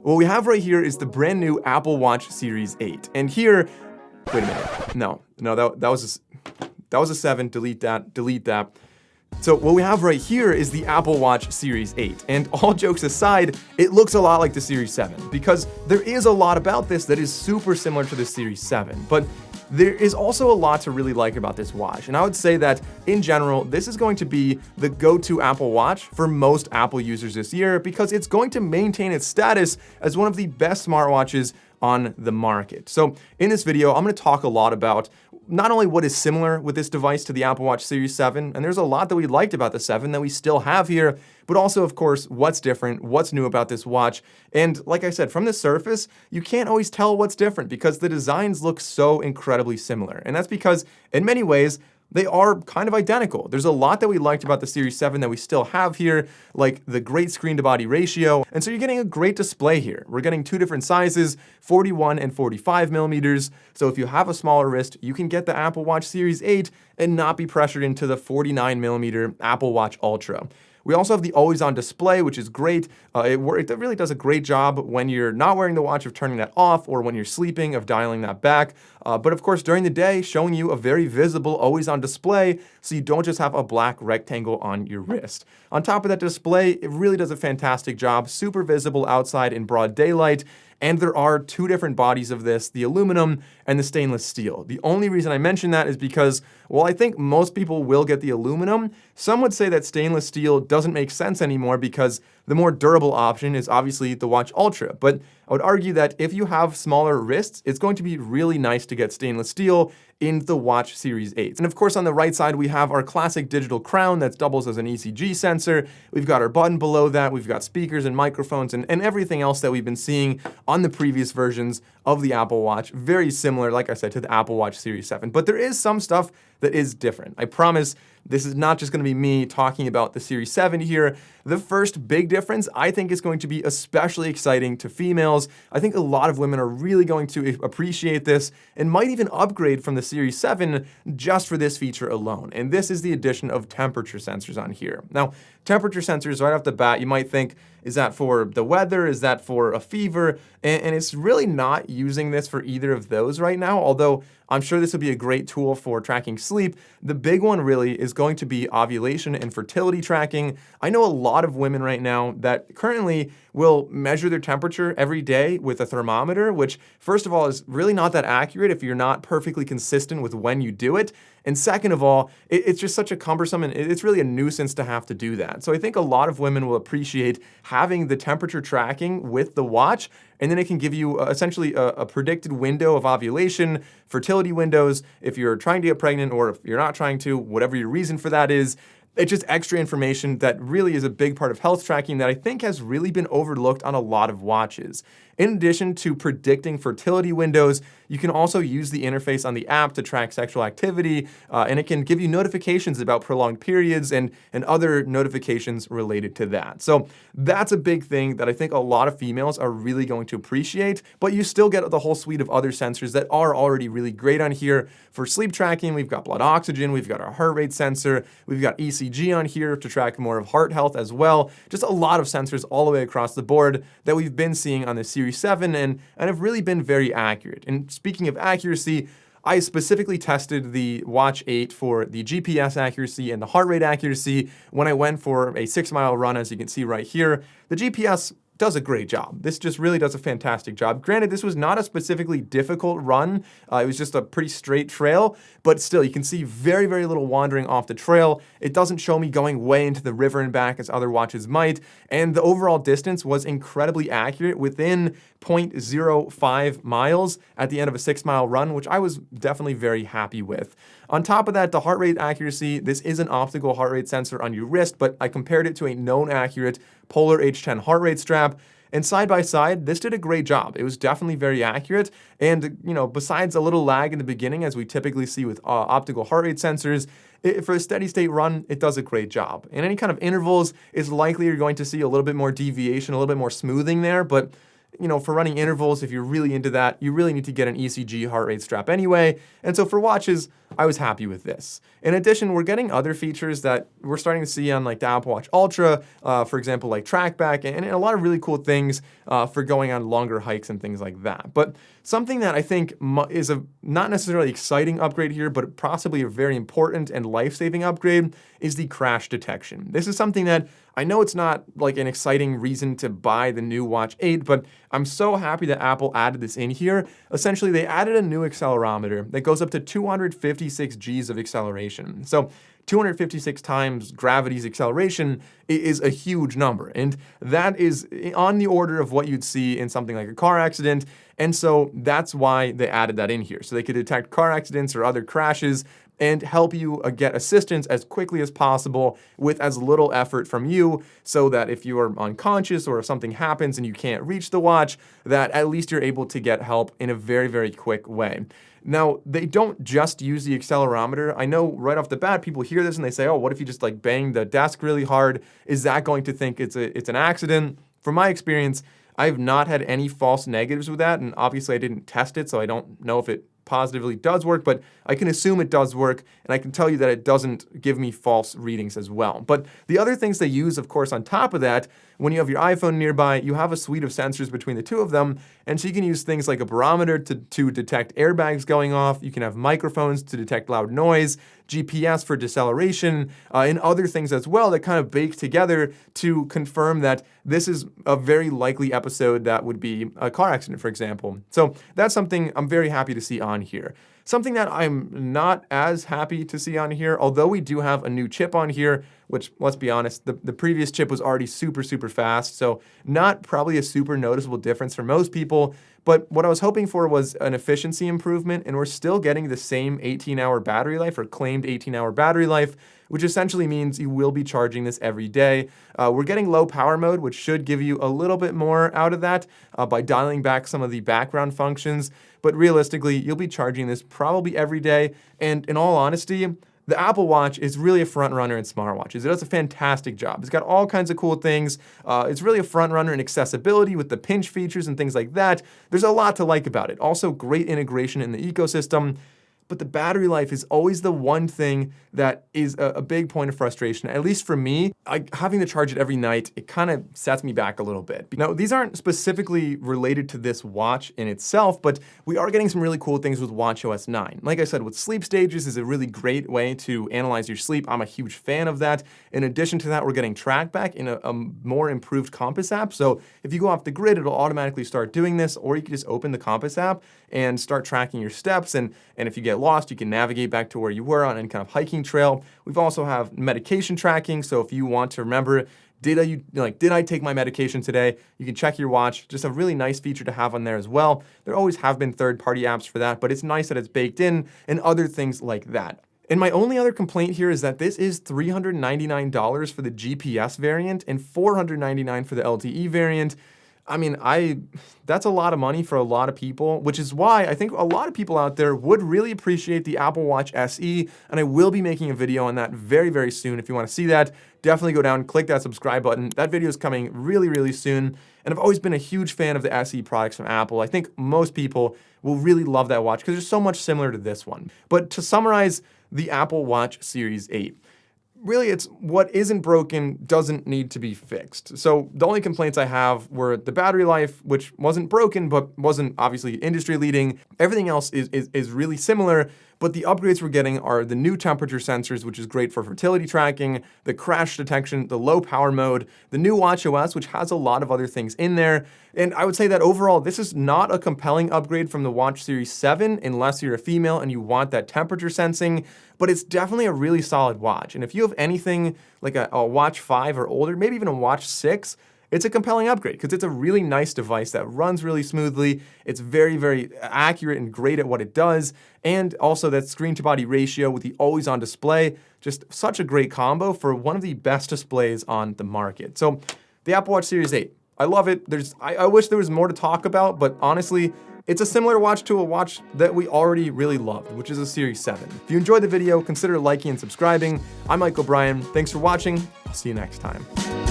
what we have right here is the brand new Apple Watch Series 8. And here, wait a minute. No, that was a 7. Delete that. So what we have right here is the Apple Watch Series 8. And all jokes aside, it looks a lot like the Series 7 because there is a lot about this that is super similar to the Series 7. But there is also a lot to really like about this watch, and I would say that, in general, this is going to be the go-to Apple Watch for most Apple users this year because it's going to maintain its status as one of the best smartwatches on the market. So in this video, I'm going to talk a lot about not only what is similar with this device to the Apple Watch Series 7, and there's a lot that we liked about the 7 that we still have here, but also, of course, what's different, what's new about this watch. And like I said, from the surface, you can't always tell what's different because the designs look so incredibly similar. And that's because, in many ways, they are kind of identical. There's a lot that we liked about the Series 7 that we still have here, like the great screen-to-body ratio. And so you're getting a great display here. We're getting two different sizes, 41 and 45 millimeters. So if you have a smaller wrist, you can get the Apple Watch Series 8 and not be pressured into the 49 millimeter Apple Watch Ultra. We also have the always-on display, which is great. It really does a great job when you're not wearing the watch of turning that off, or when you're sleeping of dialing that back. But of course, during the day, showing you a very visible always-on display, so you don't just have a black rectangle on your wrist. On top of that display, it really does a fantastic job, super visible outside in broad daylight. And there are two different bodies of this, the aluminum and the stainless steel. The only reason I mention that is because, well, I think most people will get the aluminum. Some would say that stainless steel doesn't make sense anymore because the more durable option is obviously the Watch Ultra. But I would argue that if you have smaller wrists, it's going to be really nice to get stainless steel in the Watch Series 8. And of course, on the right side, we have our classic digital crown that doubles as an ECG sensor. We've got our button below that. We've got speakers and microphones and everything else that we've been seeing on the previous versions of the Apple Watch. Very similar, like I said, to the Apple Watch Series 7. But there is some stuff that is different. I promise this is not just going to be me talking about the Series 7 here. The first big difference, I think, is going to be especially exciting to females. I think a lot of women are really going to appreciate this and might even upgrade from the Series 7 just for this feature alone. And this is the addition of temperature sensors on here. Now, temperature sensors right off the bat, you might think, is that for the weather? Is that for a fever? And it's really not using this for either of those right now, although I'm sure this would be a great tool for tracking sleep. The big one really is going to be ovulation and fertility tracking. I know a lot of women right now that currently will measure their temperature every day with a thermometer, which first of all is really not that accurate if you're not perfectly consistent with when you do it. And second of all, it's just such a cumbersome and it's really a nuisance to have to do that. So I think a lot of women will appreciate having the temperature tracking with the watch, and then it can give you essentially a predicted window of ovulation, fertility windows, if you're trying to get pregnant or if you're not trying to, whatever your reason for that is. It's just extra information that really is a big part of health tracking that I think has really been overlooked on a lot of watches. In addition to predicting fertility windows, you can also use the interface on the app to track sexual activity, and it can give you notifications about prolonged periods and other notifications related to that. So that's a big thing that I think a lot of females are really going to appreciate, but you still get the whole suite of other sensors that are already really great on here. For sleep tracking, we've got blood oxygen, we've got our heart rate sensor, we've got ECG on here to track more of heart health as well. Just a lot of sensors all the way across the board that we've been seeing on the Series 7 and have really been very accurate. And speaking of accuracy, I specifically tested the Watch 8 for the GPS accuracy and the heart rate accuracy when I went for a 6-mile run, as you can see right here. The GPS does a great job. This just really does a fantastic job. Granted, this was not a specifically difficult run. It was just a pretty straight trail, but still, you can see very, very little wandering off the trail. It doesn't show me going way into the river and back as other watches might, and the overall distance was incredibly accurate within 0.05 miles at the end of a 6-mile run, which I was definitely very happy with. On top of that, the heart rate accuracy, this is an optical heart rate sensor on your wrist, but I compared it to a known accurate Polar H10 heart rate strap. And side by side, this did a great job. It was definitely very accurate. And, besides a little lag in the beginning, as we typically see with optical heart rate sensors, for a steady state run, it does a great job. In any kind of intervals, it's likely you're going to see a little bit more deviation, a little bit more smoothing there, but for running intervals, if you're really into that, you really need to get an ECG heart rate strap anyway. And so for watches, I was happy with this. In addition, we're getting other features that we're starting to see on like the Apple Watch Ultra, for example, like Trackback, and a lot of really cool things for going on longer hikes and things like that. But something that I think is a not necessarily exciting upgrade here, but possibly a very important and life-saving upgrade is the crash detection. This is something that I know it's not like an exciting reason to buy the new Watch 8, but I'm so happy that Apple added this in here. Essentially, they added a new accelerometer that goes up to 256 Gs of acceleration. So 256 times gravity's acceleration is a huge number, and that is on the order of what you'd see in something like a car accident, and so that's why they added that in here, so they could detect car accidents or other crashes and help you get assistance as quickly as possible with as little effort from you, so that if you are unconscious or if something happens and you can't reach the watch, that at least you're able to get help in a very, very quick way. Now, they don't just use the accelerometer. I know right off the bat, people hear this and they say, oh, what if you just like bang the desk really hard? Is that going to think it's an accident? From my experience, I've not had any false negatives with that, and obviously I didn't test it, so I don't know if it positively does work, but I can assume it does work, and I can tell you that it doesn't give me false readings as well. But the other things they use, of course, on top of that, when you have your iPhone nearby, you have a suite of sensors between the two of them, and so you can use things like a barometer to detect airbags going off, you can have microphones to detect loud noise, GPS for deceleration, and other things as well that kind of bake together to confirm that this is a very likely episode that would be a car accident, for example. So that's something I'm very happy to see on here. Something that I'm not as happy to see on here, although we do have a new chip on here, which, let's be honest, the previous chip was already super, super fast, so not probably a super noticeable difference for most people, but what I was hoping for was an efficiency improvement, and we're still getting the same 18-hour battery life, or claimed 18-hour battery life, which essentially means you will be charging this every day. We're getting low power mode, which should give you a little bit more out of that by dialing back some of the background functions, but realistically, you'll be charging this probably every day, and in all honesty, the Apple Watch is really a front runner in smartwatches. It does a fantastic job. It's got all kinds of cool things. It's really a front runner in accessibility with the pinch features and things like that. There's a lot to like about it. Also, great integration in the ecosystem. But the battery life is always the one thing that is a big point of frustration, at least for me. Having to charge it every night, it kind of sets me back a little bit. Now, these aren't specifically related to this watch in itself, but we are getting some really cool things with watchOS 9. Like I said, with sleep stages is a really great way to analyze your sleep. I'm a huge fan of that. In addition to that, we're getting Trackback in a more improved Compass app. So if you go off the grid, it'll automatically start doing this, or you can just open the Compass app and start tracking your steps. And if you get lost, you can navigate back to where you were on any kind of hiking trail. We've also have medication tracking, so if you want to remember, did I take my medication today? You can check your watch. Just a really nice feature to have on there as well. There always have been third-party apps for that, but it's nice that it's baked in and other things like that. And my only other complaint here is that this is $399 for the GPS variant and $499 for the LTE variant. I mean, that's a lot of money for a lot of people, which is why I think a lot of people out there would really appreciate the Apple Watch SE, and I will be making a video on that very, very soon. If you want to see that, definitely go down, click that subscribe button. That video is coming really, really soon, and I've always been a huge fan of the SE products from Apple. I think most people will really love that watch because it's so much similar to this one. But to summarize the Apple Watch Series 8, really, it's what isn't broken doesn't need to be fixed. So the only complaints I have were the battery life, which wasn't broken, but wasn't obviously industry leading. Everything else is really similar, but the upgrades we're getting are the new temperature sensors, which is great for fertility tracking, the crash detection, the low power mode, the new watchOS, which has a lot of other things in there. And I would say that overall, this is not a compelling upgrade from the Watch Series 7, unless you're a female and you want that temperature sensing, but it's definitely a really solid watch. And if you have anything like a Watch 5 or older, maybe even a Watch 6, it's a compelling upgrade because it's a really nice device that runs really smoothly. It's very, very accurate and great at what it does. And also that screen to body ratio with the always on display, just such a great combo for one of the best displays on the market. So the Apple Watch Series 8, I love it. I wish there was more to talk about, but honestly, it's a similar watch to a watch that we already really loved, which is a Series 7. If you enjoyed the video, consider liking and subscribing. I'm Mike O'Brien. Thanks for watching. I'll see you next time.